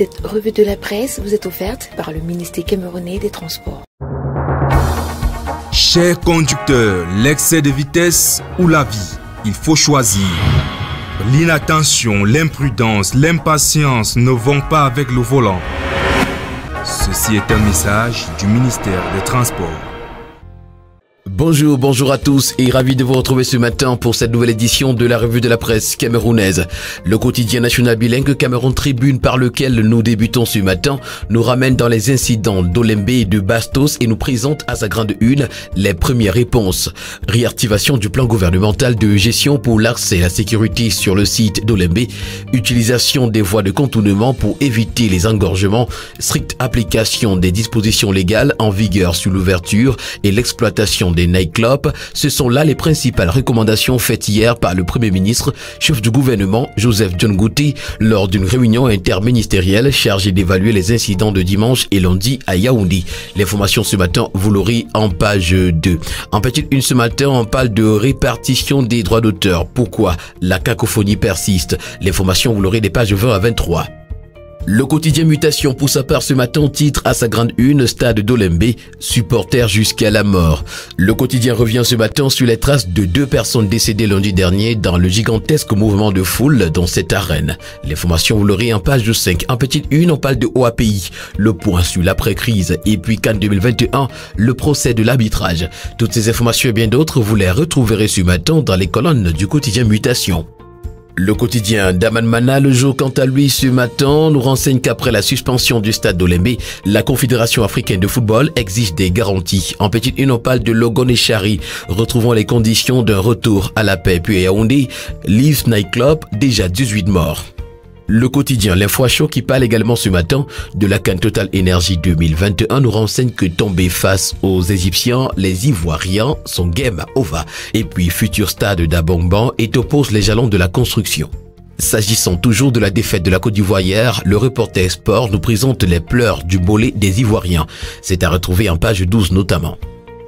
Cette revue de la presse vous est offerte par le ministère camerounais des Transports. Chers conducteurs, l'excès de vitesse ou la vie, il faut choisir. L'inattention, l'imprudence, l'impatience ne vont pas avec le volant. Ceci est un message du ministère des Transports. Bonjour à tous et ravi de vous retrouver ce matin pour cette nouvelle édition de la revue de la presse camerounaise. Le quotidien national bilingue Cameroun Tribune par lequel nous débutons ce matin nous ramène dans les incidents d'Olembe et de Bastos et nous présente à sa grande une les premières réponses. Réactivation du plan gouvernemental de gestion pour l'accès à la sécurité sur le site d'Olembe, utilisation des voies de contournement pour éviter les engorgements, stricte application des dispositions légales en vigueur sur l'ouverture et l'exploitation des nightclubs, ce sont là les principales recommandations faites hier par le Premier ministre, chef du gouvernement Joseph John Ngouti, lors d'une réunion interministérielle chargée d'évaluer les incidents de dimanche et lundi à Yaoundé. L'information ce matin, vous l'aurez en page 2. En petite une ce matin, on parle de répartition des droits d'auteur. Pourquoi la cacophonie persiste? L'information, vous l'aurez des pages 20 à 23. Le quotidien Mutation pour sa part ce matin titre à sa grande une Stade d'Olembe, supporter jusqu'à la mort. Le quotidien revient ce matin sur les traces de 2 personnes décédées lundi dernier dans le gigantesque mouvement de foule dans cette arène. L'information vous l'aurez en page 5. En petite une, on parle de OAPI, le point sur l'après-crise et puis CAN 2021, le procès de l'arbitrage. Toutes ces informations et bien d'autres, vous les retrouverez ce matin dans les colonnes du quotidien Mutation. Le quotidien d'Aman Mana, le jour quant à lui ce matin, nous renseigne qu'après la suspension du stade d'Olembe, la Confédération africaine de football exige des garanties. En petite une, on parle de Logon et Chari. Retrouvons les conditions d'un retour à la paix. Puis à Yaoundé, Leafs Nightclub, déjà 18 morts. Le quotidien L'Info Chaud qui parle également ce matin de la CAN Total Énergie 2021 nous renseigne que tombés face aux Égyptiens, les Ivoiriens sont game over. Et puis futur stade d'Abongban et oppose les jalons de la construction. S'agissant toujours de la défaite de la Côte d'Ivoire hier, le reporter Sport nous présente les pleurs du bolé des Ivoiriens. C'est à retrouver en page 12 notamment.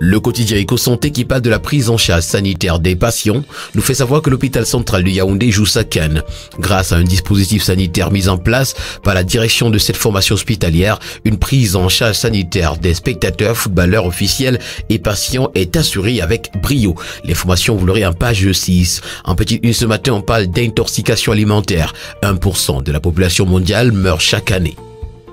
Le quotidien Éco-Santé qui parle de la prise en charge sanitaire des patients nous fait savoir que l'hôpital central de Yaoundé joue sa canne. Grâce à un dispositif sanitaire mis en place par la direction de cette formation hospitalière, une prise en charge sanitaire des spectateurs, footballeurs officiels et patients est assurée avec brio. L'information vous l'aurez en page 6. En petite une ce matin, on parle d'intoxication alimentaire. 1% de la population mondiale meurt chaque année.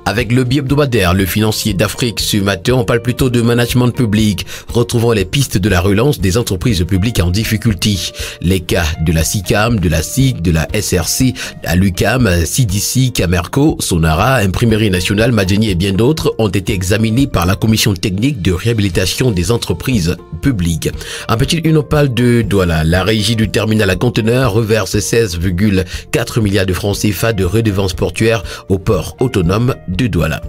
Avec le bi-hebdomadaire, le financier d'Afrique ce matin, on parle plutôt de management public. Retrouvons les pistes de la relance des entreprises publiques en difficulté. Les cas de la SICAM, de la SIC, de la SRC, la LUCAM, CDC, Camerco, Sonara, Imprimerie Nationale, Madjeni et bien d'autres ont été examinés par la commission technique de réhabilitation des entreprises publiques. En petite une, on parle de Douala. La régie du terminal à conteneurs reverse 16,4 milliards de francs CFA de redevances portuaires au port autonome de Douala.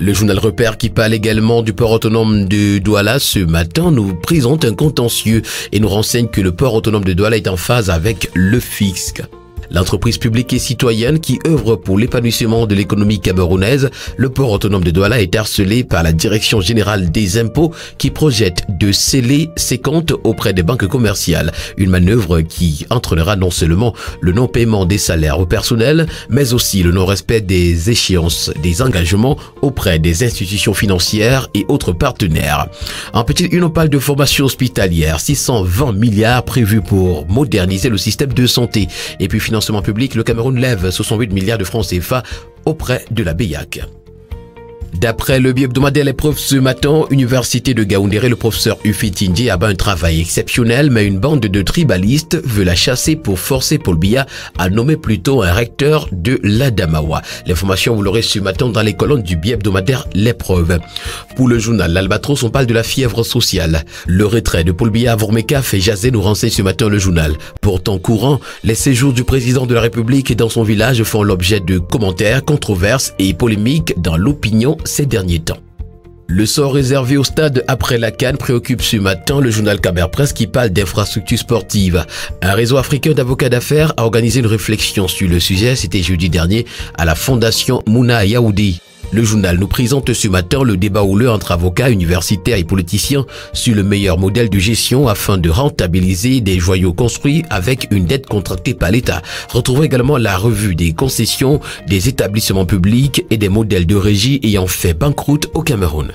Le journal Repère qui parle également du port autonome de Douala ce matin nous présente un contentieux et nous renseigne que le port autonome de Douala est en phase avec le fisc. L'entreprise publique et citoyenne qui œuvre pour l'épanouissement de l'économie camerounaise, le port autonome de Douala est harcelé par la Direction générale des impôts qui projette de sceller ses comptes auprès des banques commerciales. Une manœuvre qui entraînera non seulement le non-paiement des salaires au personnel, mais aussi le non-respect des échéances, des engagements auprès des institutions financières et autres partenaires. En petite une, on parle de formation hospitalière, 620 milliards prévus pour moderniser le système de santé. Et puis financement public, le Cameroun lève 68 milliards de francs CFA auprès de la BEAC. D'après le bi-hebdomadaire L'épreuve ce matin, Université de Gaoundéré, le professeur Ufi Tindji a un travail exceptionnel, mais une bande de tribalistes veut la chasser pour forcer Paul Biya à nommer plutôt un recteur de l'Adamawa. L'information, vous l'aurez ce matin dans les colonnes du bi-hebdomadaire L'épreuve. Pour le journal L'Albatros, on parle de la fièvre sociale. Le retrait de Paul Biya à Vormeka fait jaser, nous renseigne ce matin le journal. Pourtant courant, les séjours du président de la République dans son village font l'objet de commentaires, controverses et polémiques dans l'opinion ces derniers temps. Le sort réservé au stade après la CAN préoccupe ce matin le journal Camer Presse qui parle d'infrastructures sportives. Un réseau africain d'avocats d'affaires a organisé une réflexion sur le sujet, c'était jeudi dernier, à la Fondation Mouna à Yaoundé. Le journal nous présente ce matin le débat houleux entre avocats, universitaires et politiciens sur le meilleur modèle de gestion afin de rentabiliser des joyaux construits avec une dette contractée par l'État. Retrouvons également la revue des concessions des établissements publics et des modèles de régie ayant fait banqueroute au Cameroun.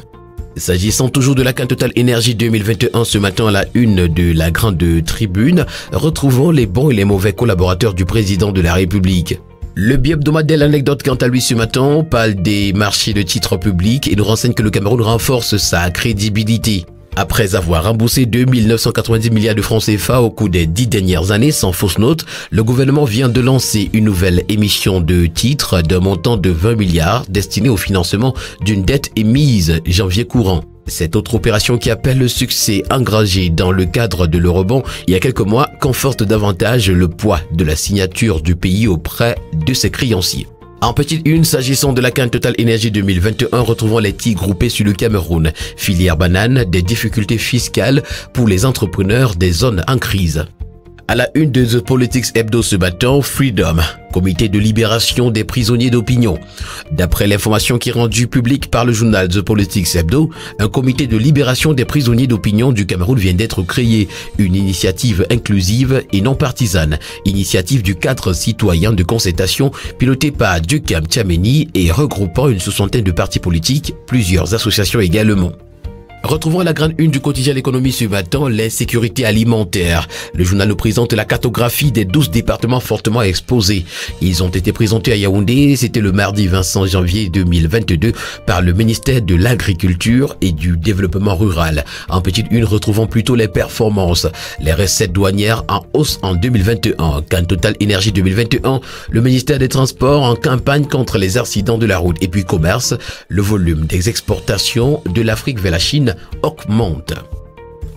S'agissant toujours de la CAN Total Énergie 2021, ce matin à la une de la grande tribune, retrouvons les bons et les mauvais collaborateurs du président de la République. Le bi-hebdomadaire L'Anecdote, quant à lui ce matin, parle des marchés de titres publics et nous renseigne que le Cameroun renforce sa crédibilité. Après avoir remboursé 2 990 milliards de francs CFA au cours des 10 dernières années sans fausse note, le gouvernement vient de lancer une nouvelle émission de titres d'un montant de 20 milliards destinée au financement d'une dette émise janvier courant. Cette autre opération qui appelle le succès engagé dans le cadre de l'eurobond il y a quelques mois conforte davantage le poids de la signature du pays auprès de ses créanciers. En petite une, s'agissant de la CAN Total Énergie 2021, retrouvons les titres groupés sur le Cameroun. Filière banane, des difficultés fiscales pour les entrepreneurs des zones en crise. À la une de The Politics Hebdo ce matin, Freedom, comité de libération des prisonniers d'opinion. D'après l'information qui est rendue publique par le journal The Politics Hebdo, un comité de libération des prisonniers d'opinion du Cameroun vient d'être créé. Une initiative inclusive et non partisane. Initiative du cadre citoyen de concertation pilotée par Dukam Tchameni et regroupant une soixantaine de partis politiques, plusieurs associations également. Retrouvons la grande une du quotidien L'économie ce matin, l'insécurité alimentaire. Le journal nous présente la cartographie des 12 départements fortement exposés. Ils ont été présentés à Yaoundé, c'était le mardi 25 janvier 2022 par le ministère de l'Agriculture et du Développement rural. En petite une, retrouvons plutôt les performances. Les recettes douanières en hausse en 2021. CAN Total Énergie 2021, le ministère des Transports en campagne contre les accidents de la route. Et puis commerce, le volume des exportations de l'Afrique vers la Chine augmente.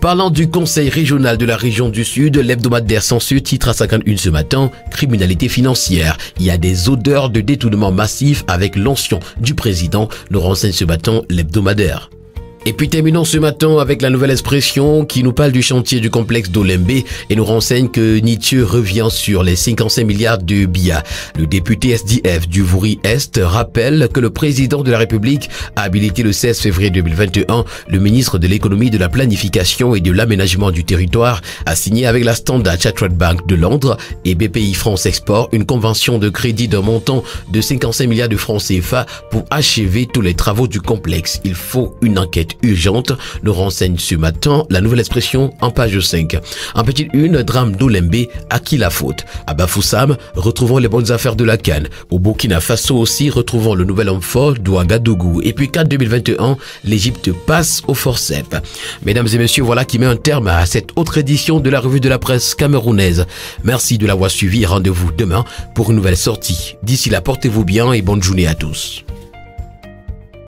Parlant du conseil régional de la région du Sud, l'hebdomadaire Censure titre à 51 ce matin « Criminalité financière ». Il y a des odeurs de détournement massif avec l'onction du président, nous renseigne ce matin l'hebdomadaire. Et puis terminons ce matin avec la nouvelle expression qui nous parle du chantier du complexe d'Olembe et nous renseigne que Nietzsche revient sur les 55 milliards de BIA. Le député SDF du Vouri-Est rappelle que le président de la République a habilité le 16 février 2021 le ministre de l'économie, de la planification et de l'aménagement du territoire à signer avec la Standard Chartered Bank de Londres et BPI France Export une convention de crédit d'un montant de 55 milliards de francs CFA pour achever tous les travaux du complexe. Il faut une enquête urgente, nous renseigne ce matin la nouvelle expression en page 5. En petite une, drame d'Olembe, à qui la faute? À Bafoussam, retrouvons les bonnes affaires de la CAN. Au Burkina Faso aussi, retrouvons le nouvel homme fort d'Ouagadougou. Et puis CAN 2021, l'Égypte passe au forceps. Mesdames et messieurs, voilà qui met un terme à cette autre édition de la revue de la presse camerounaise. Merci de l'avoir suivi et rendez-vous demain pour une nouvelle sortie. D'ici là, portez-vous bien et bonne journée à tous.